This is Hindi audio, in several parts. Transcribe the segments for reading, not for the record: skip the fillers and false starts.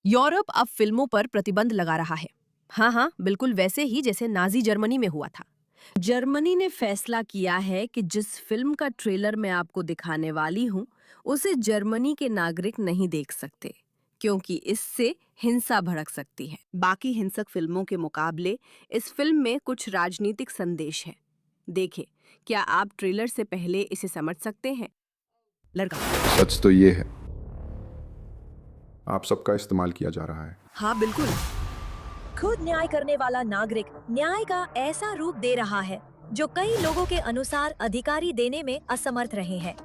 यूरोप अब फिल्मों पर प्रतिबंध लगा रहा है। हाँ हाँ, बिल्कुल वैसे ही जैसे नाजी जर्मनी में हुआ था। जर्मनी ने फैसला किया है कि जिस फिल्म का ट्रेलर मैं आपको दिखाने वाली हूँ, उसे जर्मनी के नागरिक नहीं देख सकते, क्योंकि इससे हिंसा भड़क सकती है। बाकी हिंसक फिल्मों के मुकाबले इस फिल्म में कुछ राजनीतिक संदेश है। देखिए, क्या आप ट्रेलर से पहले इसे समझ सकते हैं? लड़का। सच तो ये है, आप सबका इस्तेमाल किया जा रहा है। हाँ बिल्कुल। खुद न्याय करने वाला नागरिक न्याय का ऐसा रूप दे रहा है जो कई लोगों के अनुसार अधिकारी देने में असमर्थ रहे हैं।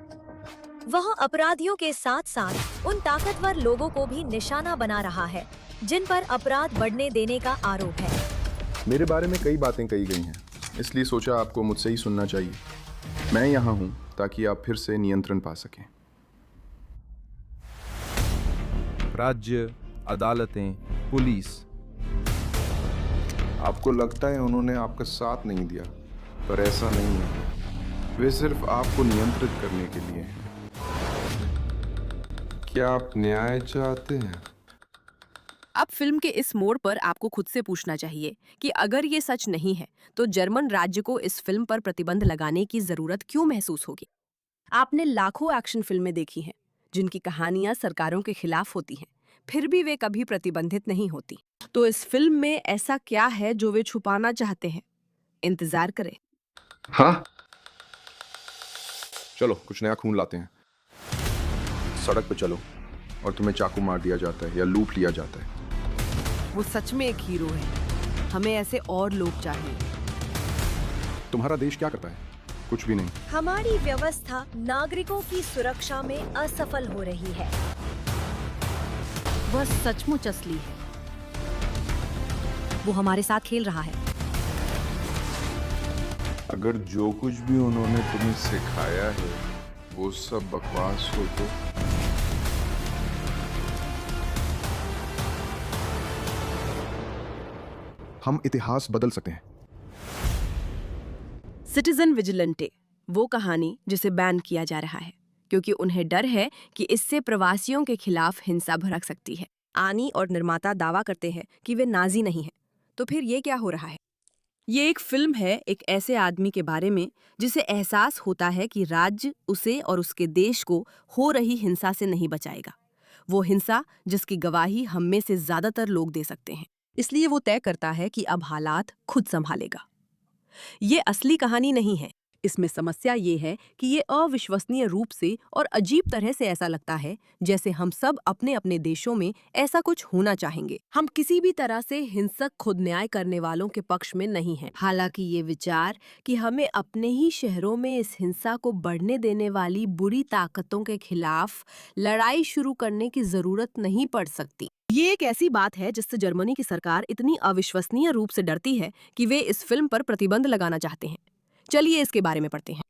वह अपराधियों के साथ साथ उन ताकतवर लोगों को भी निशाना बना रहा है जिन पर अपराध बढ़ने देने का आरोप है। मेरे बारे में कई बातें कही गई हैं, इसलिए सोचा आपको मुझसे ही सुनना चाहिए। मैं यहाँ हूँ ताकि आप फिर से नियंत्रण पा सकें। राज्य, अदालतें, पुलिस। आपको लगता है उन्होंने आपका साथ नहीं दिया, पर ऐसा नहीं है। वे सिर्फ आपको नियंत्रित करने के लिए हैं। क्या आप न्याय चाहते हैं? अब फिल्म के इस मोड़ पर आपको खुद से पूछना चाहिए कि अगर ये सच नहीं है, तो जर्मन राज्य को इस फिल्म पर प्रतिबंध लगाने की जरूरत क्यों महसूस होगी? आपने लाखों एक्शन फिल्में देखी हैं, जिनकी कहानियां सरकारों के खिलाफ होती हैं, फिर भी वे कभी प्रतिबंधित नहीं होती। तो इस फिल्म में ऐसा क्या है जो वे छुपाना चाहते हैं? इंतजार करें। हाँ, चलो कुछ नया खून लाते हैं। सड़क पे चलो और तुम्हें चाकू मार दिया जाता है या लूट लिया जाता है। वो सच में एक हीरो है। हमें ऐसे और लोग चाहिए। तुम्हारा देश क्या करता है? कुछ भी नहीं। हमारी व्यवस्था नागरिकों की सुरक्षा में असफल हो रही है। वह सचमुच असली है। वो हमारे साथ खेल रहा है। अगर जो कुछ भी उन्होंने तुम्हें सिखाया है वो सब बकवास हो तो हम इतिहास बदल सकते हैं। सिटीजन विजिलेंटे, वो कहानी जिसे बैन किया जा रहा है क्योंकि उन्हें डर है कि इससे प्रवासियों के खिलाफ हिंसा भड़क सकती है। आनी और निर्माता दावा करते हैं कि वे नाजी नहीं हैं। तो फिर ये क्या हो रहा है? ये एक फिल्म है एक ऐसे आदमी के बारे में जिसे एहसास होता है कि राज्य उसे और उसके देश को हो रही हिंसा से नहीं बचाएगा। वो हिंसा जिसकी गवाही हम में से ज्यादातर लोग दे सकते हैं। इसलिए वो तय करता है कि अब हालात खुद संभालेगा। ये असली कहानी नहीं है। इसमें समस्या ये है कि ये अविश्वसनीय रूप से और अजीब तरह से ऐसा लगता है जैसे हम सब अपने अपने देशों में ऐसा कुछ होना चाहेंगे। हम किसी भी तरह से हिंसक खुद न्याय करने वालों के पक्ष में नहीं हैं। हालांकि ये विचार कि हमें अपने ही शहरों में इस हिंसा को बढ़ने देने वाली बुरी ताकतों के खिलाफ लड़ाई शुरू करने की जरूरत नहीं पड़ सकती। ये एक ऐसी बात है जिससे जर्मनी की सरकार इतनी अविश्वसनीय रूप से डरती है कि वे इस फिल्म पर प्रतिबंध लगाना चाहते हैं। चलिए इसके बारे में पढ़ते हैं।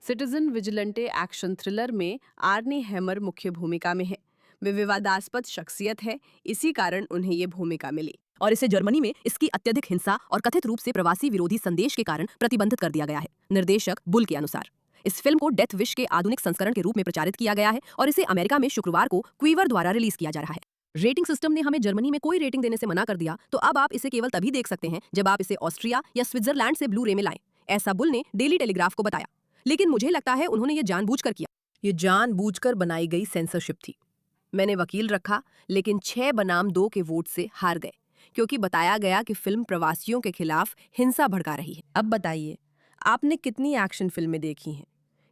सिटीजन विजिलेंटे एक्शन थ्रिलर में आर्नी हैमर मुख्य भूमिका में है। वे विवादास्पद शख्सियत है, इसी कारण उन्हें ये भूमिका मिली और इसे जर्मनी में इसकी अत्यधिक हिंसा और कथित रूप से प्रवासी विरोधी संदेश के कारण प्रतिबंधित कर दिया गया है। निर्देशक बुल के अनुसार इस फिल्म को डेथ विश के आधुनिक संस्करण के रूप में प्रचारित किया गया है और इसे अमेरिका में शुक्रवार को क्वीवर द्वारा रिलीज किया जा रहा है। रेटिंग सिस्टम ने हमें जर्मनी में कोई रेटिंग देने से मना कर दिया, तो अब आप इसे केवल तभी देख सकते हैं जब आप इसे ऑस्ट्रिया या स्विट्जरलैंड से ब्लू रे में लाएं, ऐसा बुल ने डेली टेलीग्राफ को बताया। लेकिन मुझे लगता है उन्होंने ये जानबूझकर किया। ये जानबूझकर बनाई गई सेंसरशिप थी। मैंने वकील रखा, लेकिन 6 बनाम 2 के वोट से हार गए क्योंकि बताया गया कि फिल्म प्रवासियों के खिलाफ हिंसा भड़का रही है। अब बताइए, आपने कितनी एक्शन फिल्में देखी हैं?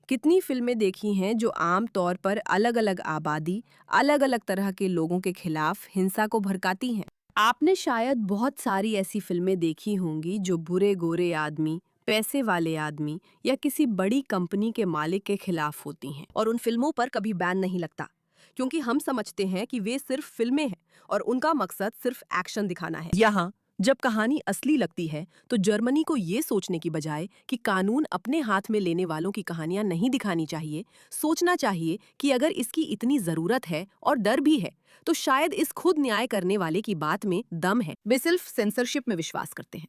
कितनी फिल्में देखी हैं जो आम तौर पर अलग अलग आबादी, अलग अलग तरह के लोगों के खिलाफ हिंसा को भड़काती हैं? आपने शायद बहुत सारी ऐसी फिल्में देखी होंगी जो बुरे गोरे आदमी, पैसे वाले आदमी या किसी बड़ी कंपनी के मालिक के खिलाफ होती हैं। और उन फिल्मों पर कभी बैन नहीं लगता क्योंकि हम समझते हैं कि वे सिर्फ फिल्में हैं और उनका मकसद सिर्फ एक्शन दिखाना है। यहाँ जब कहानी असली लगती है तो जर्मनी को ये सोचने की बजाय कि कानून अपने हाथ में लेने वालों की कहानियां नहीं दिखानी चाहिए, सोचना चाहिए कि अगर इसकी इतनी जरूरत है और डर भी है तो शायद इस खुद न्याय करने वाले की बात में दम है। वे सिर्फ सेंसरशिप में विश्वास करते हैं।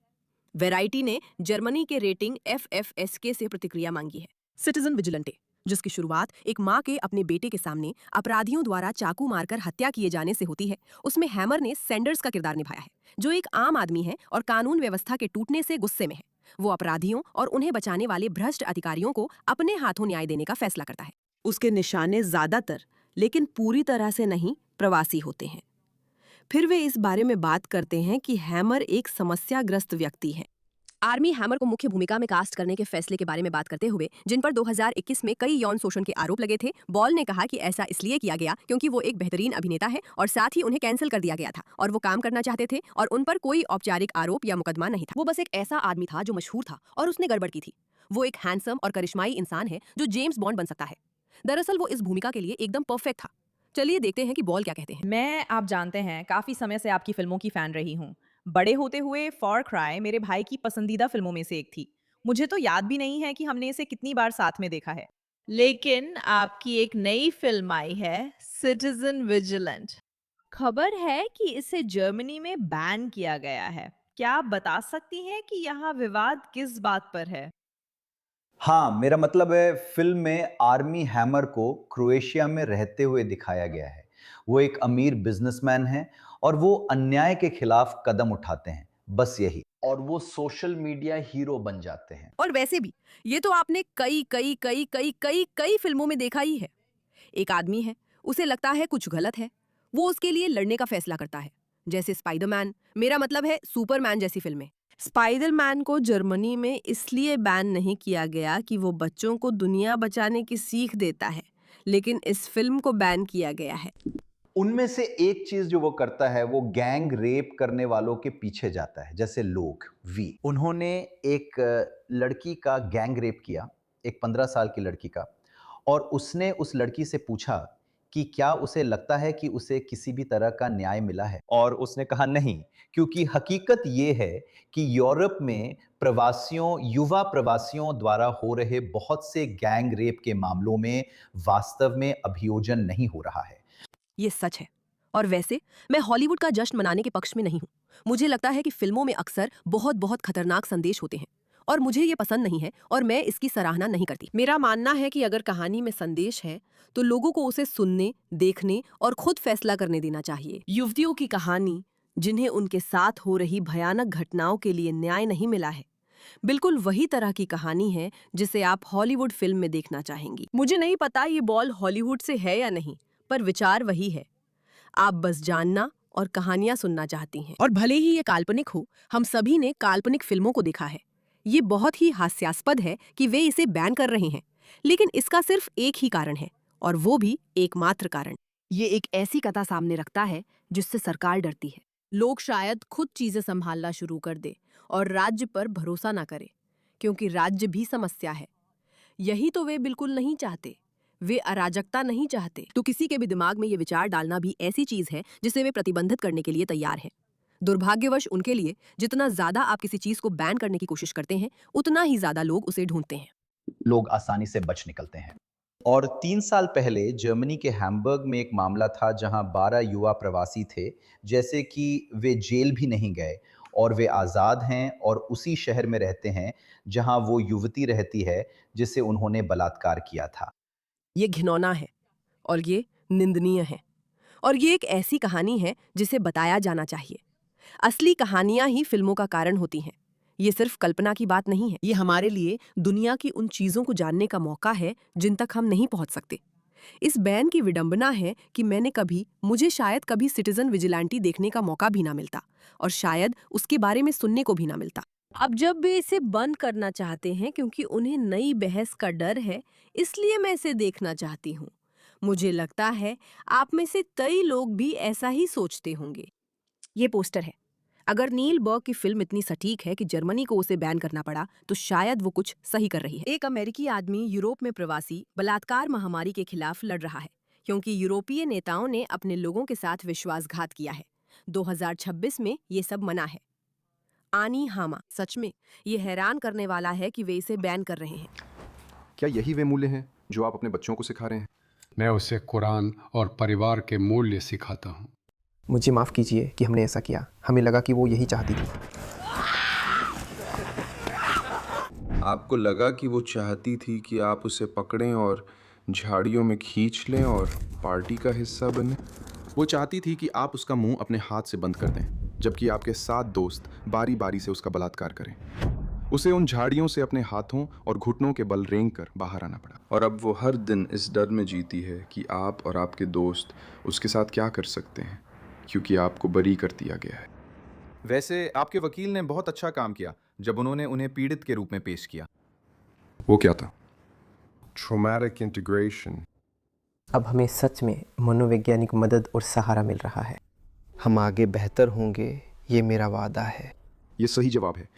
वैरायटी ने जर्मनी के रेटिंग FFSK से प्रतिक्रिया मांगी है। सिटीजन विजिलेंटे, जिसकी शुरुआत एक माँ के अपने बेटे के सामने अपराधियों द्वारा चाकू मारकर हत्या किए जाने से होती है। उसमें हैमर ने सैंडर्स का किरदार निभाया है, जो एक आम आदमी है और कानून व्यवस्था के टूटने से गुस्से में है। वो अपराधियों और उन्हें बचाने वाले भ्रष्ट अधिकारियों को अपने हाथों न्याय देने का फैसला करता है। उसके निशाने ज्यादातर, लेकिन पूरी तरह से नहीं, प्रवासी होते हैं। फिर वे इस बारे में बात करते हैं कि हैमर एक समस्याग्रस्त व्यक्ति है। आर्मी हैमर को मुख्य भूमिका में कास्ट करने के फैसले के बारे में बात करते हुए, जिन पर 2021 में कई यौन शोषण के आरोप लगे थे, बॉल ने कहा कि ऐसा इसलिए किया गया क्योंकि वो एक बेहतरीन अभिनेता है और साथ ही उन्हें कैंसिल कर दिया गया था और वो काम करना चाहते थे और उन पर कोई औपचारिक आरोप या मुकदमा नहीं था। वो बस एक ऐसा आदमी था जो मशहूर था और उसने गड़बड़ की थी। वो एक हैंडसम और करिश्माई इंसान है जो जेम्स बॉन्ड बन सकता है। दरअसल वो इस भूमिका के लिए एकदम परफेक्ट था। चलिए देखते हैं कि बॉल क्या कहते हैं। मैं, आप जानते हैं, काफ़ी समय से आपकी फ़िल्मों की फ़ैन रही हूँ। बड़े होते हुए फॉर क्राई मेरे भाई की पसंदीदा फ़िल्मों में से एक थी। मुझे तो याद भी नहीं है कि हमने इसे कितनी बार साथ में देखा है। लेकिन आपकी एक नई फिल्म आई है, सिटीजन विजिलेंट। खबर है कि इसे जर्मनी में बैन किया गया है। क्या आप बता सकती हैं कि यहाँ विवाद किस बात पर है? हाँ, मेरा मतलब है फिल्म में आर्मी हैमर को क्रोएशिया में रहते हुए दिखाया गया है। वो एक अमीर बिजनेसमैन है और वो अन्याय के खिलाफ कदम उठाते हैं, बस यही। और वो सोशल मीडिया हीरो बन जाते हैं। और वैसे भी ये तो आपने कई कई कई कई कई कई फिल्मों में देखा ही है। एक आदमी है, उसे लगता है कुछ गलत है, वो उसके लिए लड़ने का फैसला करता है, जैसे स्पाइडरमैन, मेरा मतलब है सुपरमैन जैसी फिल्में। स्पाइडरमैन को जर्मनी में इसलिए बैन नहीं किया गया कि वो बच्चों को दुनिया बचाने की सीख देता है, लेकिन इस फिल्म को बैन किया गया है। उनमें से एक चीज जो वो करता है, वो गैंग रेप करने वालों के पीछे जाता है, जैसे लोग वी। उन्होंने एक लड़की का गैंग रेप किया, एक 15 साल की लड़की का, और उसने उस लड़की से पूछा कि क्या उसे लगता है कि उसे किसी भी तरह का न्याय मिला है, और उसने कहा नहीं, क्योंकि हकीकत ये है कि यूरोप में युवा प्रवासियों द्वारा हो रहे बहुत से गैंग रेप के मामलों में वास्तव में अभियोजन नहीं हो रहा है। ये सच है। और वैसे मैं हॉलीवुड का जश्न मनाने के पक्ष में नहीं हूँ। मुझे लगता है कि फिल्मों में अक्सर बहुत बहुत खतरनाक संदेश होते हैं और मुझे ये पसंद नहीं है और मैं इसकी सराहना नहीं करती। मेरा मानना है कि अगर कहानी में संदेश है तो लोगों को उसे सुनने, देखने और खुद फैसला करने देना चाहिए। युवतियों की कहानी जिन्हें उनके साथ हो रही भयानक घटनाओं के लिए न्याय नहीं मिला है, बिल्कुल वही तरह की कहानी है जिसे आप हॉलीवुड फिल्म में देखना चाहेंगी। मुझे नहीं पता ये बॉल हॉलीवुड से है या नहीं, पर विचार वही है। आप बस जानना और कहानियां सुनना चाहती हैं। और भले ही ये काल्पनिक हो, हम सभी ने काल्पनिक फिल्मों को देखा है। ये बहुत ही हास्यास्पद है कि वे इसे बैन कर रहे हैं, लेकिन इसका सिर्फ एक ही कारण है, और वो भी एकमात्र कारण। ये एक ऐसी कथा सामने रखता है जिससे सरकार डरती है। लोग शायद खुद चीजें संभालना शुरू कर दे और राज्य पर भरोसा ना करे, क्योंकि राज्य भी समस्या है। यही तो वे बिल्कुल नहीं चाहते। वे अराजकता नहीं चाहते। तो किसी के भी दिमाग में ये विचार डालना भी ऐसी चीज है जिसे वे प्रतिबंधित करने के लिए तैयार हैं। दुर्भाग्यवश उनके लिए जितना ज्यादा आप किसी चीज को बैन करने की कोशिश करते हैं, उतना ही ज्यादा लोग उसे ढूंढते हैं। लोग आसानी से बच निकलते हैं। और 3 साल पहले जर्मनी के हैम्बर्ग में एक मामला था जहां 12 युवा प्रवासी थे, जैसे कि वे जेल भी नहीं गए और वे आज़ाद हैं और उसी शहर में रहते हैं जहां वो युवती रहती है जिसे उन्होंने बलात्कार किया था। ये घिनौना है और ये निंदनीय है, और ये एक ऐसी कहानी है जिसे बताया जाना चाहिए। असली कहानियां ही फिल्मों का कारण होती हैं। ये सिर्फ कल्पना की बात नहीं है। ये हमारे लिए दुनिया की उन चीजों को जानने का मौका है जिन तक हम नहीं पहुंच सकते। इस बैन की विडंबना है कि मुझे शायद कभी सिटीजन विजिलेंटी देखने का मौका भी ना मिलता, और शायद उसके बारे में सुनने को भी ना मिलता। अब जब वे इसे बंद करना चाहते हैं क्योंकि उन्हें नई बहस का डर है, इसलिए मैं इसे देखना चाहती हूँ। मुझे लगता है आप में से कई लोग भी ऐसा ही सोचते होंगे। ये पोस्टर है। अगर नील बर्ग की फिल्म इतनी सटीक है कि जर्मनी को उसे बैन करना पड़ा, तो शायद वो कुछ सही कर रही है। एक अमेरिकी आदमी यूरोप में प्रवासी बलात्कार महामारी के खिलाफ लड़ रहा है, क्योंकि यूरोपीय नेताओं ने अपने लोगों के साथ विश्वासघात किया है। 2026 में ये सब मना है। आनी हामा, सच में ये हैरान करने वाला है कि वे इसे बैन कर रहे हैं। क्या यही वे मूल्य हैं जो आप अपने बच्चों को सिखा रहे हैं? मैं उसे कुरान और परिवार के मूल्य सिखाता हूँ। मुझे माफ़ कीजिए कि हमने ऐसा किया। हमें लगा कि वो यही चाहती थी। आपको लगा कि वो चाहती थी कि आप उसे पकड़ें और झाड़ियों में खींच लें और पार्टी का हिस्सा बने? वो चाहती थी कि आप उसका मुंह अपने हाथ से बंद कर दें, जबकि आपके 7 दोस्त बारी बारी से उसका बलात्कार करें। उसे उन झाड़ियों से अपने हाथों और घुटनों के बल रेंग कर बाहर आना पड़ा। और अब वो हर दिन इस डर में जीती है कि आप और आपके दोस्त उसके साथ क्या कर सकते हैं, क्योंकि आपको बरी कर दिया गया है। वैसे आपके वकील ने बहुत अच्छा काम किया जब उन्होंने उन्हें पीड़ित के रूप में पेश किया। वो क्या था? Traumatic integration. अब हमें सच में मनोवैज्ञानिक मदद और सहारा मिल रहा है। हम आगे बेहतर होंगे, ये मेरा वादा है। ये सही जवाब है।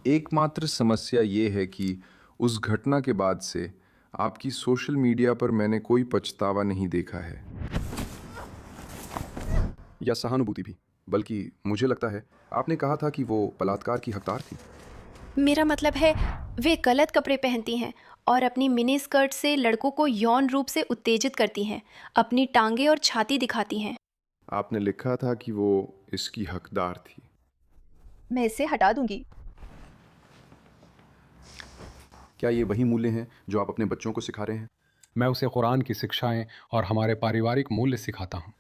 एकमात्र समस्या ये है कि उस घटना के बाद से आपकी सोशल मीडिया पर मैंने कोई पछतावा नहीं देखा है, या सहानुभूति भी, बल्कि मुझे लगता है आपने कहा था कि वो बलात्कार की हकदार थी। मेरा मतलब है, वे गलत कपड़े पहनती हैं और अपनी मिनी स्कर्ट से लड़कों को यौन रूप से उत्तेजित करती हैं, अपनी टांगे और छाती दिखाती हैं। आपने लिखा था कि वो इसकी हकदार थी। मैं इसे हटा दूंगी। क्या ये वही मूल्य हैं जो आप अपने बच्चों को सिखा रहे हैं? मैं उसे कुरान की शिक्षाएं और हमारे पारिवारिक मूल्य सिखाता हूँ।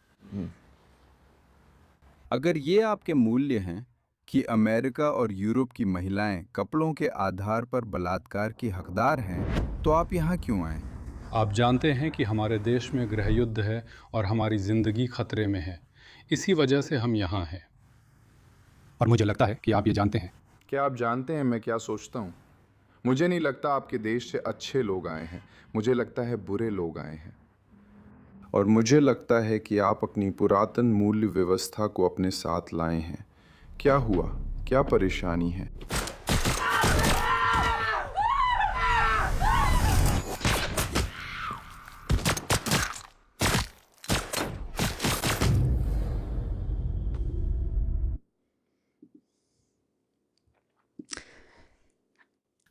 अगर ये आपके मूल्य हैं कि अमेरिका और यूरोप की महिलाएं कपड़ों के आधार पर बलात्कार की हकदार हैं, तो आप यहाँ क्यों आए? आप जानते हैं कि हमारे देश में गृह युद्ध है और हमारी ज़िंदगी खतरे में है। इसी वजह से हम यहाँ हैं। और मुझे लगता है कि आप ये जानते हैं। क्या आप जानते हैं मैं क्या सोचता हूँ? मुझे नहीं लगता आपके देश से अच्छे लोग आए हैं, मुझे लगता है बुरे लोग आए हैं। और मुझे लगता है कि आप अपनी पुरातन मूल्य व्यवस्था को अपने साथ लाए हैं। क्या हुआ? क्या परेशानी है?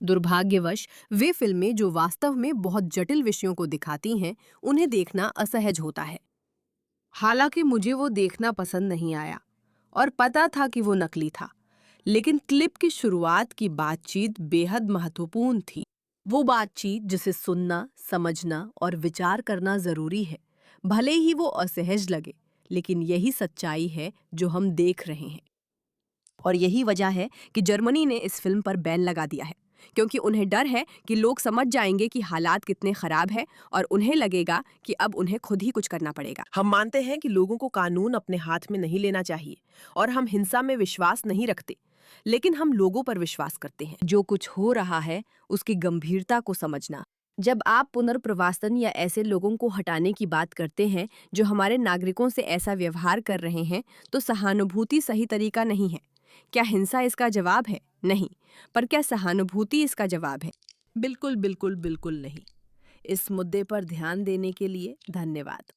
दुर्भाग्यवश वे फिल्में जो वास्तव में बहुत जटिल विषयों को दिखाती हैं, उन्हें देखना असहज होता है। हालांकि मुझे वो देखना पसंद नहीं आया और पता था कि वो नकली था, लेकिन क्लिप की शुरुआत की बातचीत बेहद महत्वपूर्ण थी। वो बातचीत जिसे सुनना, समझना और विचार करना जरूरी है। भले ही वो असहज लगे, लेकिन यही सच्चाई है जो हम देख रहे हैं। और यही वजह है कि जर्मनी ने इस फिल्म पर बैन लगा दिया है, क्योंकि उन्हें डर है कि लोग समझ जाएंगे कि हालात कितने खराब हैं और उन्हें लगेगा कि अब उन्हें खुद ही कुछ करना पड़ेगा। हम मानते हैं कि लोगों को कानून अपने हाथ में नहीं लेना चाहिए और हम हिंसा में विश्वास नहीं रखते, लेकिन हम लोगों पर विश्वास करते हैं। जो कुछ हो रहा है उसकी गंभीरता को समझना। जब आप पुनर्प्रवासन या ऐसे लोगों को हटाने की बात करते हैं जो हमारे नागरिकों से ऐसा व्यवहार कर रहे हैं, तो सहानुभूति सही तरीका नहीं है। क्या हिंसा इसका जवाब है? नहीं। पर क्या सहानुभूति इसका जवाब है? बिल्कुल बिल्कुल बिल्कुल नहीं। इस मुद्दे पर ध्यान देने के लिए धन्यवाद।